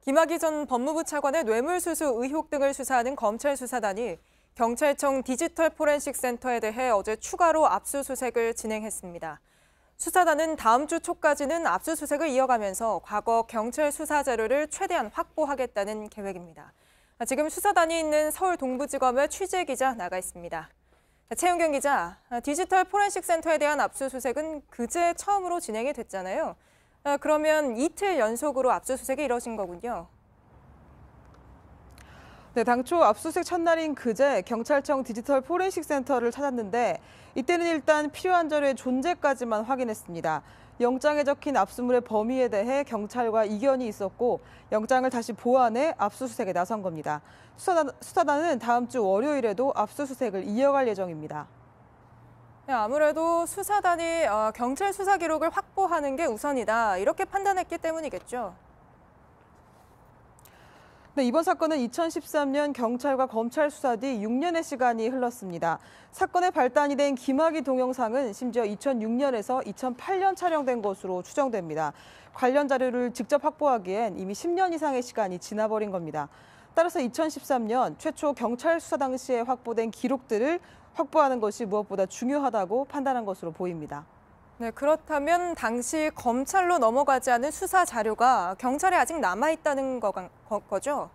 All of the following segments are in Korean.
김학의 전 법무부 차관의 뇌물수수 의혹 등을 수사하는 검찰 수사단이 경찰청 디지털 포렌식 센터에 대해 어제 추가로 압수수색을 진행했습니다. 수사단은 다음 주 초까지는 압수수색을 이어가면서 과거 경찰 수사 자료를 최대한 확보하겠다는 계획입니다. 지금 수사단이 있는 서울 동부지검에 취재 기자 나가 있습니다. 최윤경 기자, 디지털 포렌식 센터에 대한 압수수색은 그제 처음으로 진행이 됐잖아요. 그러면 이틀 연속으로 압수수색이 이뤄진 거군요. 네, 당초 압수수색 첫날인 그제 경찰청 디지털 포렌식 센터를 찾았는데 이때는 일단 필요한 자료의 존재까지만 확인했습니다. 영장에 적힌 압수물의 범위에 대해 경찰과 이견이 있었고 영장을 다시 보완해 압수수색에 나선 겁니다. 수사단은 다음 주 월요일에도 압수수색을 이어갈 예정입니다. 네, 아무래도 수사단이 경찰 수사 기록을 확보하는 게 우선이다, 이렇게 판단했기 때문이겠죠. 네, 이번 사건은 2013년 경찰과 검찰 수사 뒤 6년의 시간이 흘렀습니다. 사건의 발단이 된 김학의 동영상은 심지어 2006년에서 2008년 촬영된 것으로 추정됩니다. 관련 자료를 직접 확보하기엔 이미 10년 이상의 시간이 지나버린 겁니다. 따라서 2013년 최초 경찰 수사 당시에 확보된 기록들을 확보하는 것이 무엇보다 중요하다고 판단한 것으로 보입니다. 네, 그렇다면 당시 검찰로 넘어가지 않은 수사 자료가 경찰에 아직 남아있다는 거죠?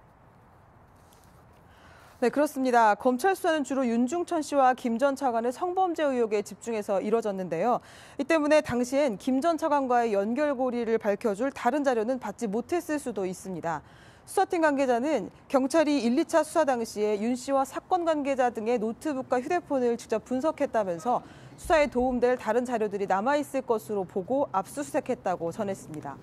네, 그렇습니다. 검찰 수사는 주로 윤중천 씨와 김 전 차관의 성범죄 의혹에 집중해서 이뤄졌는데요. 이 때문에 당시엔 김 전 차관과의 연결고리를 밝혀줄 다른 자료는 받지 못했을 수도 있습니다. 수사팀 관계자는 경찰이 1, 2차 수사 당시에 윤 씨와 사건 관계자 등의 노트북과 휴대폰을 직접 분석했다면서 수사에 도움될 다른 자료들이 남아있을 것으로 보고 압수수색했다고 전했습니다.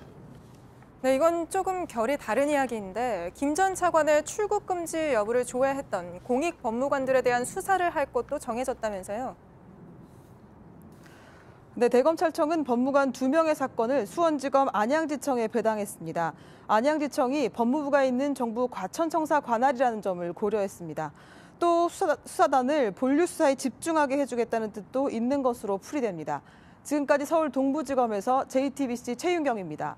네, 이건 조금 결이 다른 이야기인데 김 전 차관의 출국 금지 여부를 조회했던 공익 법무관들에 대한 수사를 할 것도 정해졌다면서요? 네, 대검찰청은 법무관 2명의 사건을 수원지검 안양지청에 배당했습니다. 안양지청이 법무부가 있는 정부 과천청사 관할이라는 점을 고려했습니다. 또 수사단을 본류 수사에 집중하게 해주겠다는 뜻도 있는 것으로 풀이됩니다. 지금까지 서울 동부지검에서 JTBC 최윤경입니다.